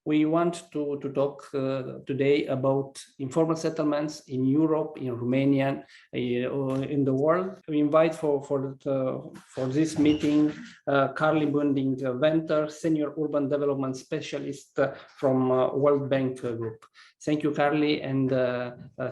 we want to talk today about informal settlements in Europe, in Romania, in the world. We invite for this meeting Carli Bunding-Venter, Senior Urban Development Specialist from World Bank Group. Thank you, Carli, and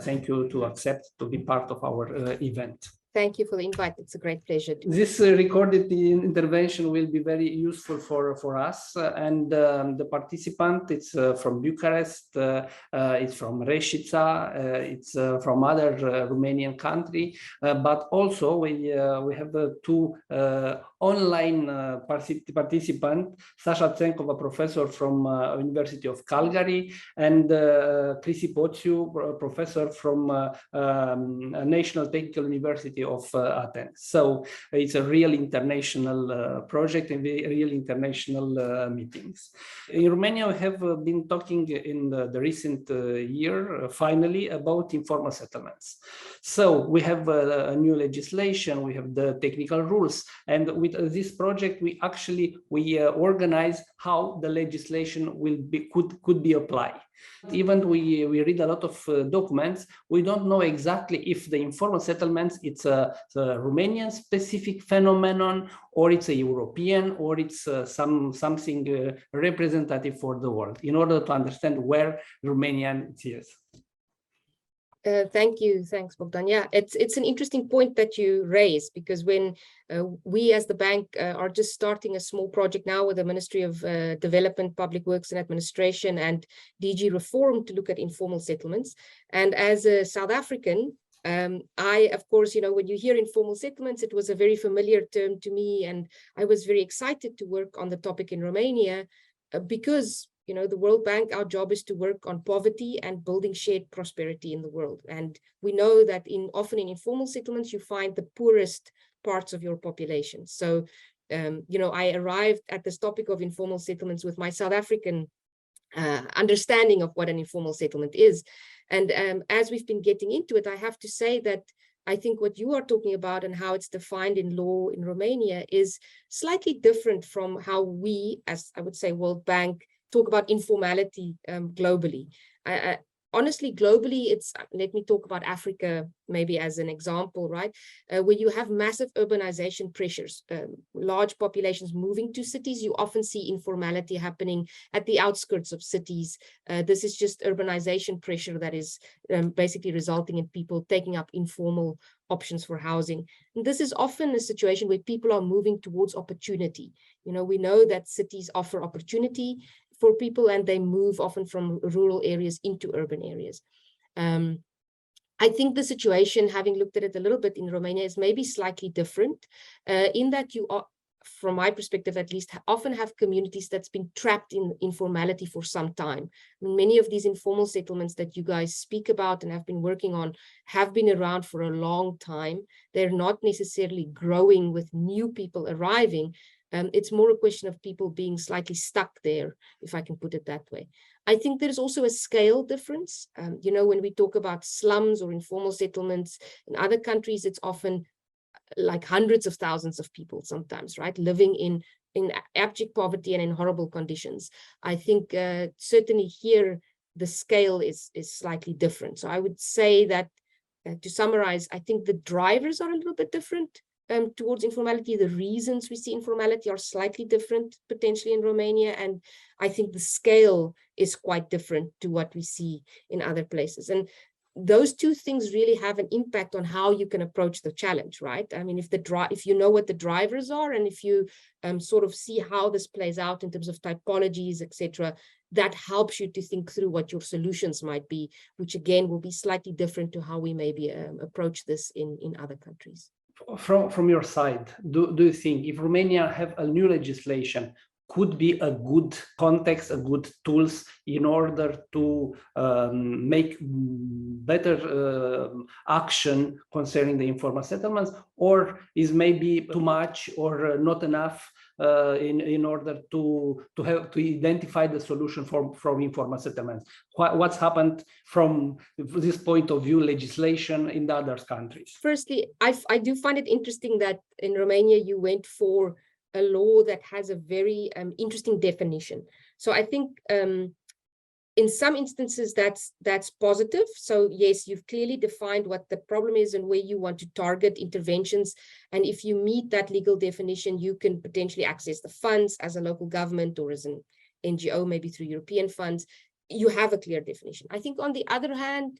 thank you to accept to be part of our event. Thank you for the invite. It's a great pleasure. This recorded intervention will be very useful for us. And the participant, it's from Bucharest, it's from Reșița, it's from other Romanian country, but also we have two online participants, Sasha Tsenkova, professor from University of Calgary, and Cristi Poțiu, professor from National Technical University of Athens. So it's a real international project and real international meetings. In Romania, we have been talking in the recent year, finally, about informal settlements. So we have a new legislation, we have the technical rules, and with this project, we organize how the legislation could be applied. Even we read a lot of documents, we don't know exactly if the informal settlements, it's a Romanian specific phenomenon, or it's a European, or it's something representative for the world, in order to understand where Romanian is. Thank you. Thanks, Bogdan. Yeah, it's an interesting point that you raise, because when we as the bank are just starting a small project now with the Ministry of Development, Public Works and Administration and DG Reform to look at informal settlements. And as a South African, I, of course, when you hear informal settlements, it was a very familiar term to me. And I was very excited to work on the topic in Romania because the World Bank, our job is to work on poverty and building shared prosperity in the world. And we know that often in informal settlements, you find the poorest parts of your population. So, I arrived at this topic of informal settlements with my South African understanding of what an informal settlement is. And as we've been getting into it, I have to say that I think what you are talking about and how it's defined in law in Romania is slightly different from how we, as I would say, World Bank, talk about informality globally. Honestly, globally, let me talk about Africa maybe as an example, right? Where you have massive urbanization pressures, large populations moving to cities, you often see informality happening at the outskirts of cities. This is just urbanization pressure that is basically resulting in people taking up informal options for housing. And this is often a situation where people are moving towards opportunity. We know that cities offer opportunity for people, and they move often from rural areas into urban areas. I think the situation, having looked at it a little bit in Romania, is maybe slightly different in that you are, from my perspective at least, often have communities that's been trapped in informality for some time. I mean, many of these informal settlements that you guys speak about and have been working on have been around for a long time. They're not necessarily growing with new people arriving. It's more a question of people being slightly stuck there, if I can put it that way. I think there's also a scale difference. When we talk about slums or informal settlements in other countries, it's often like hundreds of thousands of people sometimes, right? Living in abject poverty and in horrible conditions. I think certainly here, the scale is slightly different. So I would say that to summarize, I think the drivers are a little bit different towards informality. The reasons we see informality are slightly different potentially in Romania, and I think the scale is quite different to what we see in other places. And those two things really have an impact on how you can approach the challenge, right? I mean, if you know what the drivers are, and if you sort of see how this plays out in terms of typologies, etc., that helps you to think through what your solutions might be, which again will be slightly different to how we maybe approach this in other countries. From your side, do you think if Romania have a new legislation could be a good context, a good tools in order to make better action concerning the informal settlements, or is maybe too much or not enough in order to identify the solution from informal settlements? What's happened from this point of view, legislation in the other countries? Firstly, I do find it interesting that in Romania you went for a law that has a very interesting definition. So I think in some instances, that's positive. So yes, you've clearly defined what the problem is and where you want to target interventions. And if you meet that legal definition, you can potentially access the funds as a local government or as an NGO, maybe through European funds. You have a clear definition. I think on the other hand,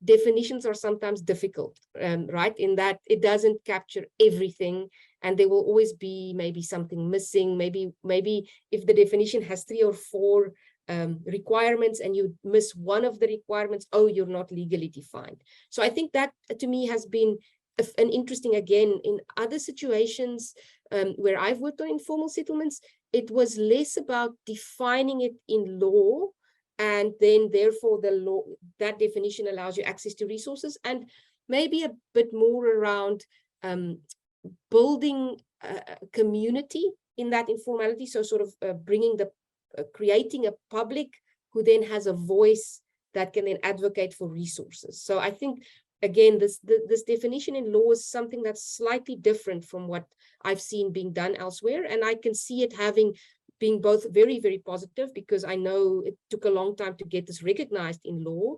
definitions are sometimes difficult, right? In that it doesn't capture everything, and there will always be maybe something missing. Maybe if the definition has 3 or 4 requirements and you miss one of the requirements, oh, you're not legally defined. So I think that to me has been an interesting, again, in other situations where I've worked on informal settlements, it was less about defining it in law, and then therefore the law, that definition allows you access to resources, and maybe a bit more around building a community in that informality. So sort of bringing the creating a public who then has a voice that can then advocate for resources. So I think, again, this definition in law is something that's slightly different from what I've seen being done elsewhere. And I can see it being both very, very positive, because I know it took a long time to get this recognized in law.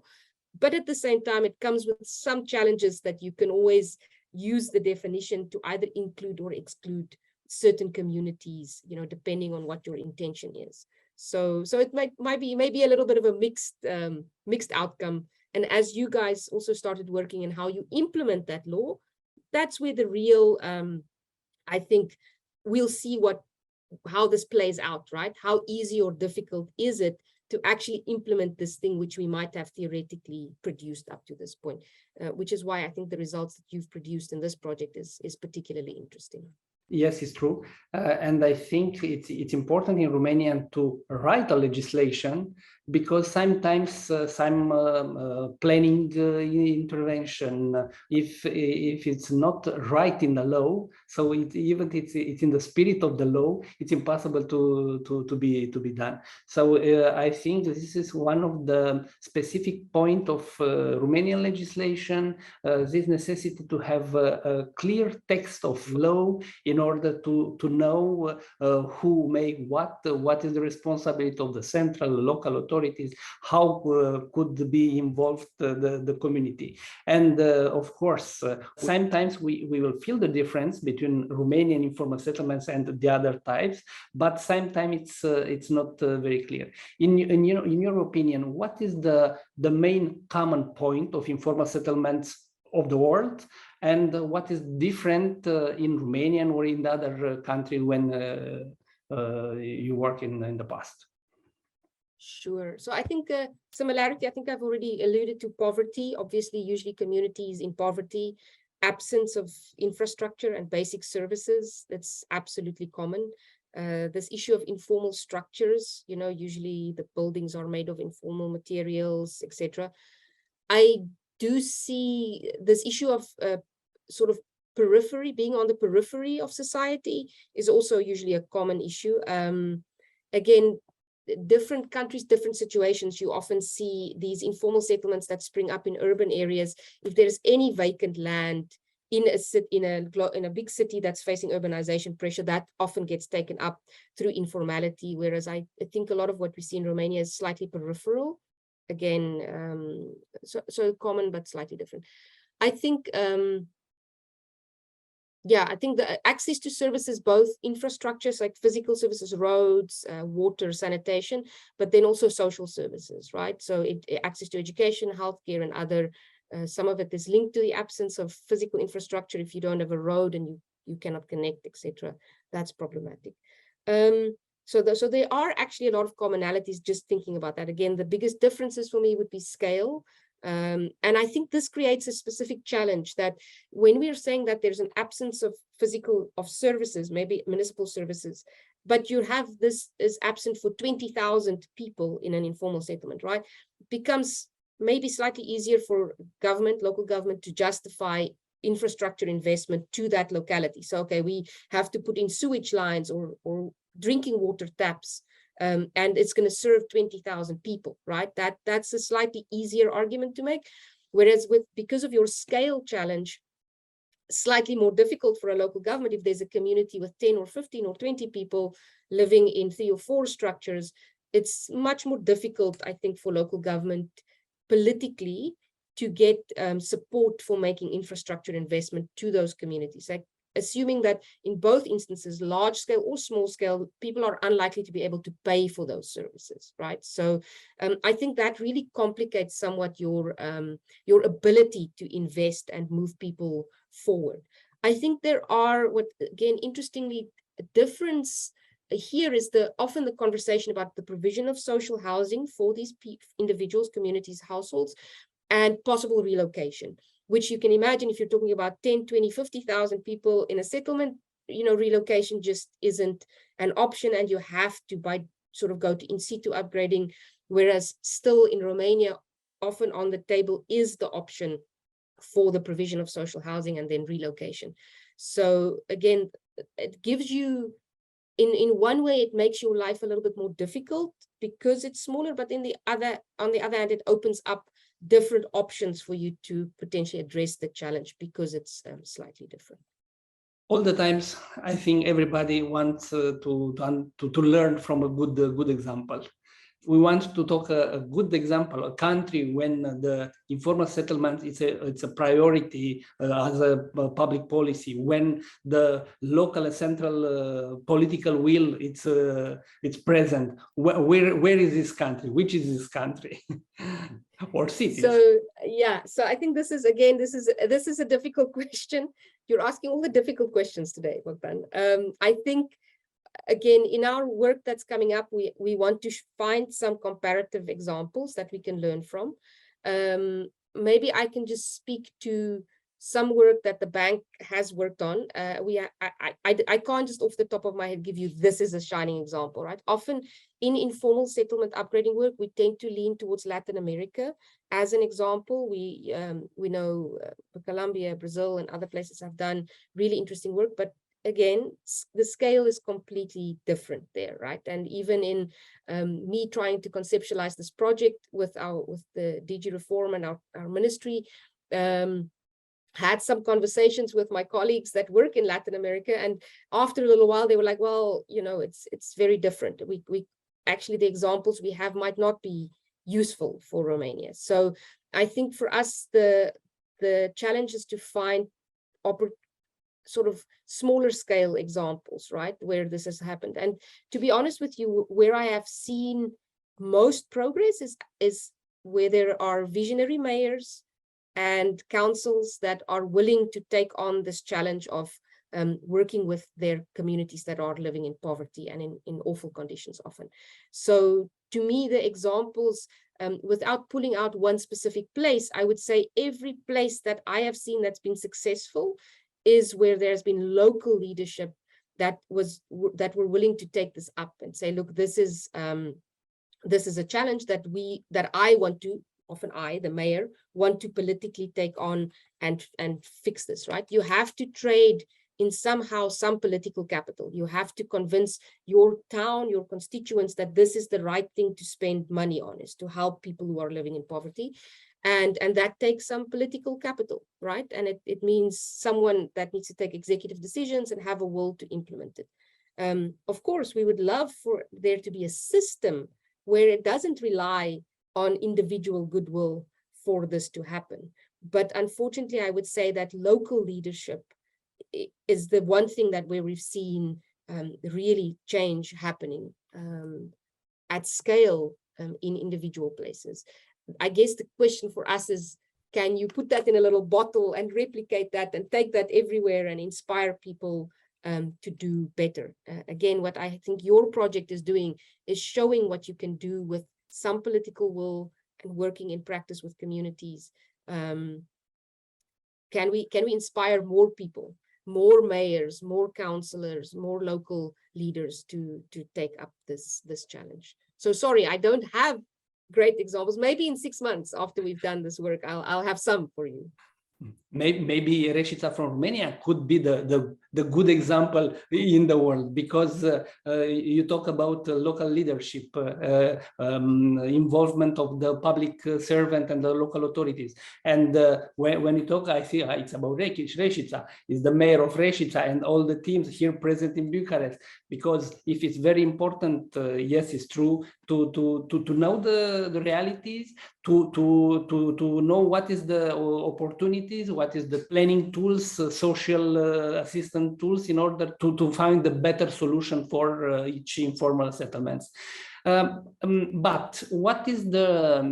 But at the same time, it comes with some challenges that you can always use the definition to either include or exclude certain communities, depending on what your intention is. So it might be a little bit of a mixed outcome. And as you guys also started working in how you implement that law, that's where the real, I think we'll see how this plays out, right? How easy or difficult is it to actually implement this thing, which we might have theoretically produced up to this point, which is why I think the results that you've produced in this project is particularly interesting. Yes, it's true. And I think it's important in Romania to write a legislation, because sometimes some planning intervention, if it's not right in the law, so even it's in the spirit of the law, it's impossible to be done. So I think this is one of the specific point of Romanian legislation, this necessity to have a clear text of law in order to know who make what is the responsibility of the central, local authorities, how could be involved the community. And of course, sometimes we will feel the difference between Romanian informal settlements and the other types, but sometimes it's not very clear. In your opinion, what is the main common point of informal settlements of the world, and what is different in Romanian or in the other country when you work in the past? Sure. So I think similarity, I think I've already alluded to poverty. Obviously, usually communities in poverty, absence of infrastructure and basic services, that's absolutely common. This issue of informal structures, usually the buildings are made of informal materials, etc. I do see this issue of sort of being on the periphery of society is also usually a common issue. Again, different countries, different situations, you often see these informal settlements that spring up in urban areas. If there's any vacant land in a big city that's facing urbanization pressure, that often gets taken up through informality, whereas I think a lot of what we see in Romania is slightly peripheral. Again, so common but slightly different. I think I think the access to services, both infrastructures like physical services, roads, water, sanitation, but then also social services, right? So access to education, healthcare, and other, some of it is linked to the absence of physical infrastructure. If you don't have a road and you cannot connect, etc., that's problematic. So there are actually a lot of commonalities just thinking about that. Again, the biggest differences for me would be scale. And I think this creates a specific challenge that when we are saying that there's an absence of services, maybe municipal services, but you have this is absent for 20,000 people in an informal settlement, right? It becomes maybe slightly easier for local government to justify infrastructure investment to that locality. So, okay, we have to put in sewage lines or drinking water taps, and it's going to serve 20,000 people, right? That's a slightly easier argument to make. Whereas because of your scale challenge, slightly more difficult for a local government if there's a community with 10 or 15 or 20 people living in 3 or 4 structures, it's much more difficult, I think, for local government politically to get support for making infrastructure investment to those communities. Like, assuming that in both instances, large scale or small scale, people are unlikely to be able to pay for those services, right? So I think that really complicates somewhat your ability to invest and move people forward. I think there are, what again, interestingly, a difference here is often the conversation about the provision of social housing for these individuals, communities, households, and possible relocation, which you can imagine if you're talking about 10, 20, 50,000 people in a settlement, relocation just isn't an option, and you have to sort of go to in situ upgrading, whereas still in Romania, often on the table is the option for the provision of social housing and then relocation. So again, it gives you, in one way, it makes your life a little bit more difficult because it's smaller, but on the other hand, it opens up different options for you to potentially address the challenge because it's slightly different. All the times, I think everybody wants to learn from a good example. We want to talk a good example, a country when the informal settlement it's a priority as a public policy, when the local and central political will it's present. Where is this country? Which is this country? Or cities? So yeah, so I think this is a difficult question. You're asking all the difficult questions today, Bogdan. I think, again, in our work that's coming up, we want to find some comparative examples that we can learn from. Maybe I can just speak to some work that the bank has worked on. I can't just off the top of my head give you this is a shining example, right? Often in informal settlement upgrading work, we tend to lean towards Latin America as an example. We know Colombia, Brazil, and other places have done really interesting work, but again, the scale is completely different there, right? And even in me trying to conceptualize this project with the DG Reform and our ministry, had some conversations with my colleagues that work in Latin America, and after a little while they were like, well, it's very different. We actually, the examples we have might not be useful for Romania. So I think for us the challenge is to find sort of smaller scale examples, right, where this has happened. And to be honest with you, where I have seen most progress is where there are visionary mayors and councils that are willing to take on this challenge of working with their communities that are living in poverty and in awful conditions often. So to me, the examples, without pulling out one specific place, I would say every place that I have seen that's been successful is where there's been local leadership that were willing to take this up and say, look, this is a challenge that I want to, often I, the mayor, want to politically take on and fix this, right? You have to trade in somehow some political capital. You have to convince your town, your constituents that this is the right thing to spend money on, is to help people who are living in poverty. And that takes some political capital, right? And it means someone that needs to take executive decisions and have a will to implement it. Of course, we would love for there to be a system where it doesn't rely on individual goodwill for this to happen. But unfortunately, I would say that local leadership is the one thing where we've seen really change happening at scale in individual places. I guess the question for us is, can you put that in a little bottle and replicate that and take that everywhere and inspire people to do better? Again, what I think your project is doing is showing what you can do with some political will and working in practice with communities. Can we inspire more people, more mayors, more councillors, more local leaders to take up this challenge? So sorry, I don't have great examples. Maybe in 6 months after we've done this work, I'll have some for you. maybe Reșița from Romania could be the good example in the world, because you talk about local leadership, involvement of the public servant and the local authorities. And when you talk, I see it's about Reșița, is the mayor of Reșița and all the teams here present in Bucharest. Because if it's very important, yes, it's true, to know the realities, to know what is the opportunities, what is the planning tools, social assistance tools, in order to find the better solution for each informal settlements. But what is the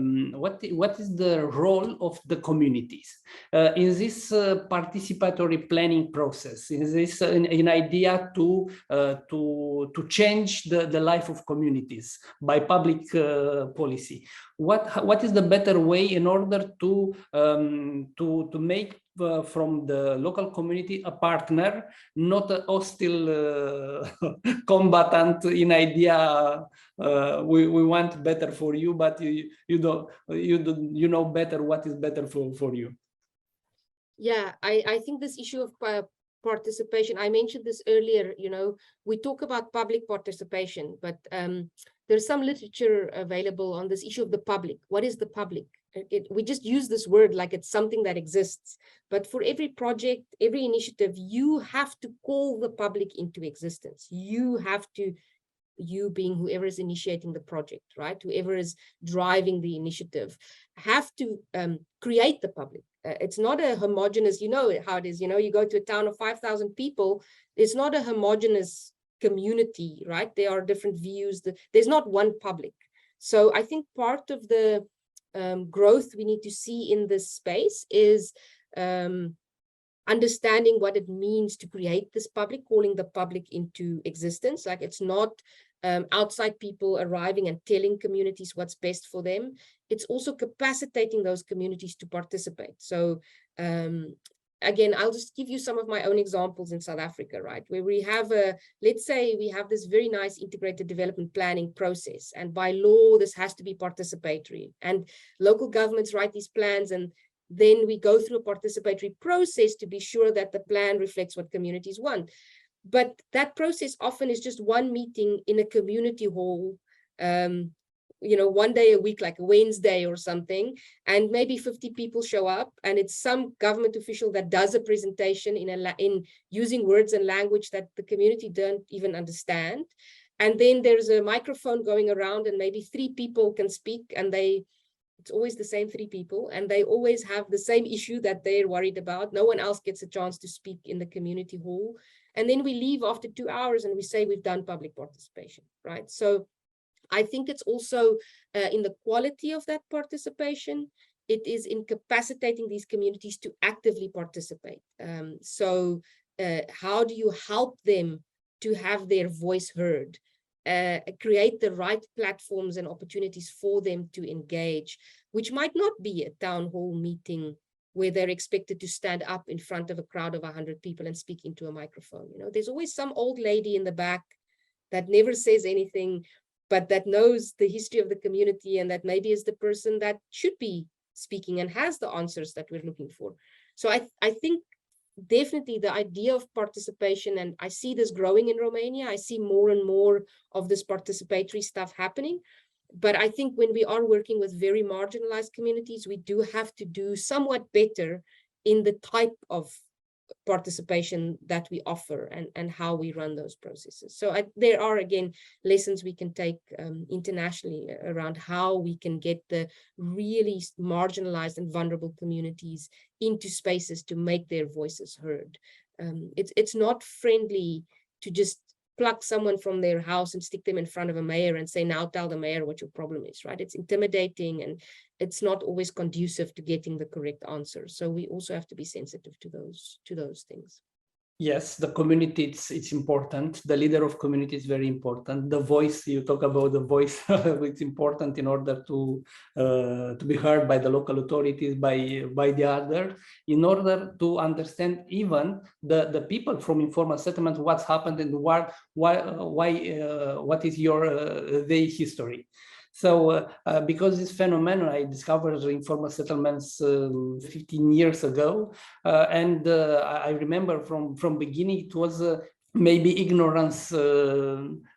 role of the communities in this participatory planning process? In this an idea to change the life of communities by public policy? What is the better way in order to make from the local community a partner, not a hostile combatant in idea, we want better for you, but you know better what is better for you. Yeah, I think this issue of participation, I mentioned this earlier, we talk about public participation, but there's some literature available on this issue of the public. What is the public? We just use this word like it's something that exists, but for every project, every initiative, you have to call the public into existence. You being whoever is initiating the project, right? Whoever is driving the initiative, have to create the public. It's not a homogeneous, you know how it is, you go to a town of 5,000 people, it's not a homogeneous community, right? There are different views. There's not one public. So I think part of the growth we need to see in this space is understanding what it means to create this public, calling the public into existence. Like, it's not outside people arriving and telling communities what's best for them. It's also capacitating those communities to participate. So again, I'll just give you some of my own examples in South Africa, right? Where we have let's say we have this very nice integrated development planning process, and by law, this has to be participatory, and local governments write these plans, and then we go through a participatory process to be sure that the plan reflects what communities want. But that process often is just one meeting in a community hall, one day a week, like a Wednesday or something, and maybe 50 people show up, and it's some government official that does a presentation in using words and language that the community don't even understand. And then there's a microphone going around, and maybe 3 people can speak, and it's always the same 3 people, and they always have the same issue that they're worried about. No one else gets a chance to speak in the community hall. And then we leave after 2 hours and we say we've done public participation, right? So I think it's also in the quality of that participation. It is in capacitating these communities to actively participate. So how do you help them to have their voice heard? Create the right platforms and opportunities for them to engage, which might not be a town hall meeting where they're expected to stand up in front of a crowd of 100 people and speak into a microphone. There's always some old lady in the back that never says anything, but that knows the history of the community, and that maybe is the person that should be speaking and has the answers that we're looking for. So I think definitely the idea of participation, and I see this growing in Romania. I see more and more of this participatory stuff happening. But I think when we are working with very marginalized communities, we do have to do somewhat better in the type of participation that we offer and how we run those processes. So there are, again, lessons we can take internationally around how we can get the really marginalized and vulnerable communities into spaces to make their voices heard. It's not friendly to just pluck someone from their house and stick them in front of a mayor and say, now tell the mayor what your problem is, right? It's intimidating, and it's not always conducive to getting the correct answer. So we also have to be sensitive to those things. Yes, the community, it's important. The leader of community is very important. The voice, you talk about the voice, it's important in order to be heard by the local authorities, by the other, in order to understand even the people from informal settlements, what's happened and what is their history. So because this phenomenon, I discovered informal settlements 15 years ago. And I remember from beginning, it was maybe ignorance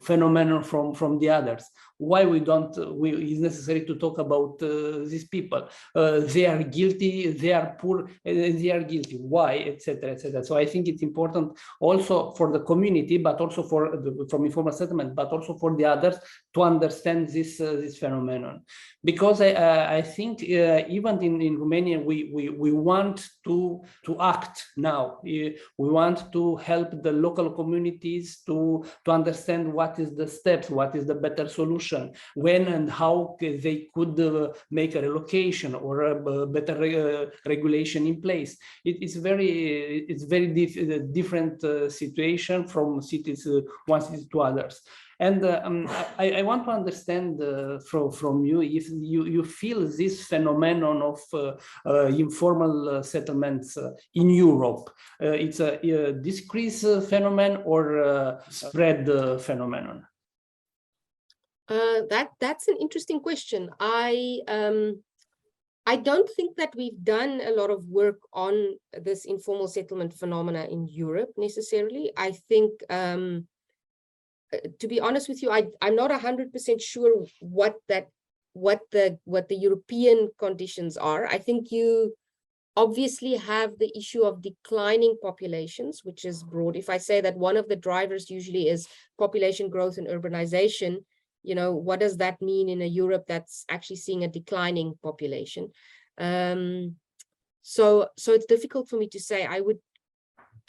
phenomenon from the others. Why it's necessary to talk about these people. They are guilty, they are poor, they are guilty. Why, etc., etc. So I think it's important also for the community, but also from informal settlement, but also for the others to understand this phenomenon. Because I think even in Romania, we want to act now. We want to help the local communities to understand what is the steps, what is the better solution, when and how they could make a relocation or a better regulation in place. It's very different situation from cities, one city to others. And I want to understand from you if you feel this phenomenon of informal settlements in Europe. It's a decrease phenomenon or a spread phenomenon? That's an interesting question. I don't think that we've done a lot of work on this informal settlement phenomena in Europe necessarily. I think, to be honest with you, I'm not 100% sure what the European conditions are. I think you obviously have the issue of declining populations, which is broad. If I say that one of the drivers usually is population growth and urbanization, you know, what does that mean in a Europe that's actually seeing a declining population? So it's difficult for me to say. I would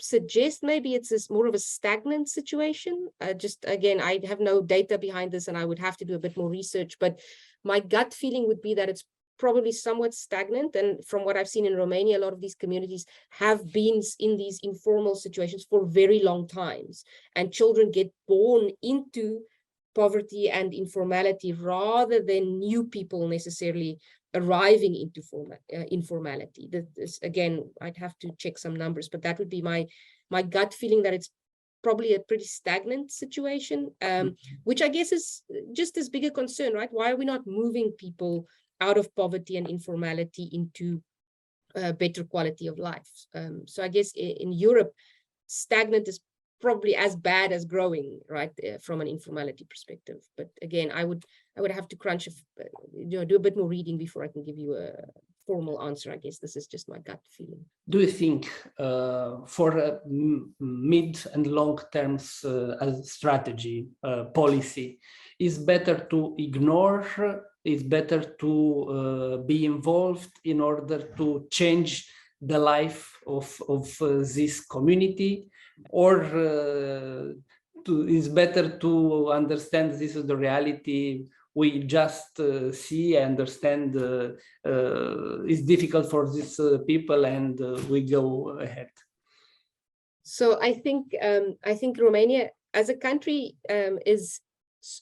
suggest maybe it's more of a stagnant situation. Just again, I have no data behind this and I would have to do a bit more research, but my gut feeling would be that it's probably somewhat stagnant. And from what I've seen in Romania, a lot of these communities have been in these informal situations for very long times, and children get born into poverty and informality rather than new people necessarily arriving into informality. This, again, I'd have to check some numbers, but that would be my gut feeling, that it's probably a pretty stagnant situation, which I guess is just as big a concern, right? Why are we not moving people out of poverty and informality into better quality of life? So I guess in Europe, stagnant is probably as bad as growing, right, from an informality perspective. But again, I would have to crunch, do a bit more reading before I can give you a formal answer. I guess this is just my gut feeling. Do you think for mid and long terms as strategy, policy, is better to ignore, is better to be involved in order to change the life of this community, or is better to understand this is the reality, we just see, understand it's difficult for these people, and we go ahead? So I think Romania as a country is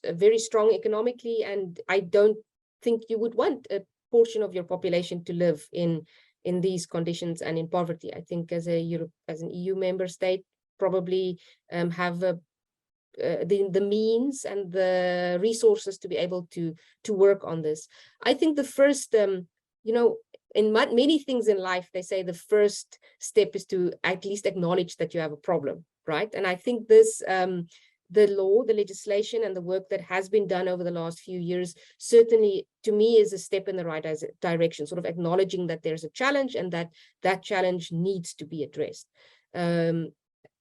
very strong economically, and I don't think you would want a portion of your population to live in these conditions and in poverty. I think as an EU member state, probably have the means and the resources to be able to work on this. I think the first, you know, in many things in life, they say the first step is to at least acknowledge that you have a problem, right? And I think this, the law, the legislation, and the work that has been done over the last few years, certainly to me is a step in the right direction, sort of acknowledging that there's a challenge and that challenge needs to be addressed.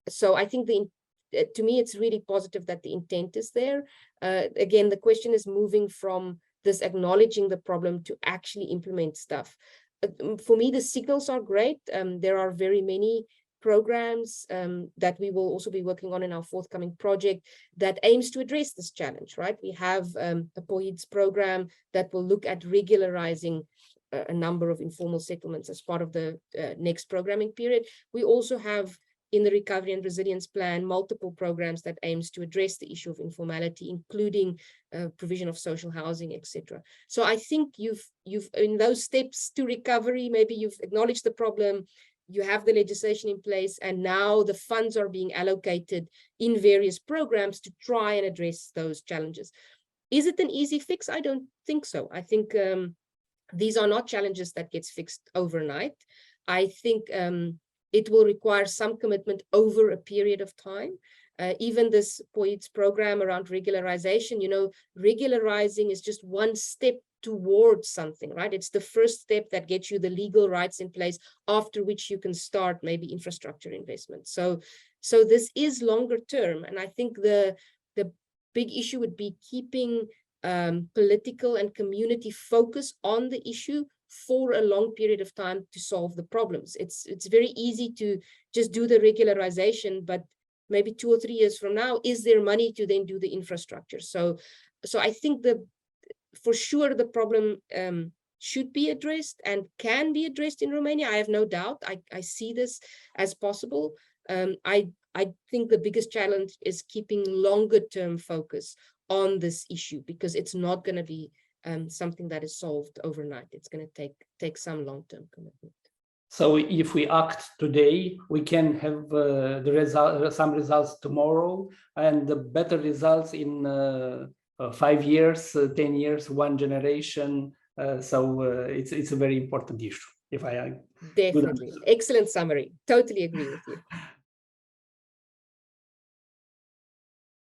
So I think to me, it's really positive that the intent is there. Again, the question is moving from this acknowledging the problem to actually implement stuff. For me, the signals are great. There are very many programs that we will also be working on in our forthcoming project that aims to address this challenge, right? We have a POIDS program that will look at regularizing a number of informal settlements as part of the next programming period. We also have, in the Recovery and Resilience Plan, multiple programs that aims to address the issue of informality, including provision of social housing, etc. So I think you've in those steps to recovery, maybe you've acknowledged the problem, you have the legislation in place, and now the funds are being allocated in various programs to try and address those challenges. Is it an easy fix? I don't think so. I think these are not challenges that gets fixed overnight. I think it will require some commitment over a period of time. Even this POIT's program around regularization, you know, regularizing is just one step towards something, right? It's the first step that gets you the legal rights in place, after which you can start maybe infrastructure investment. So this is longer term. And I think the big issue would be keeping political and community focus on the issue for a long period of time to solve the problems. It's very easy to just do the regularization, but maybe 2 or 3 years from now, is there money to then do the infrastructure? So I think for sure the problem should be addressed and can be addressed in Romania. I have no doubt. I see this as possible. I think the biggest challenge is keeping longer term focus on this issue, because it's not going to be something that is solved overnight. It's going to take some long-term commitment. So if we act today, we can have some results tomorrow, and the better results in 5 years, 10 years, 1 generation. So it's a very important issue. If I definitely excellent summary. Totally agree with you.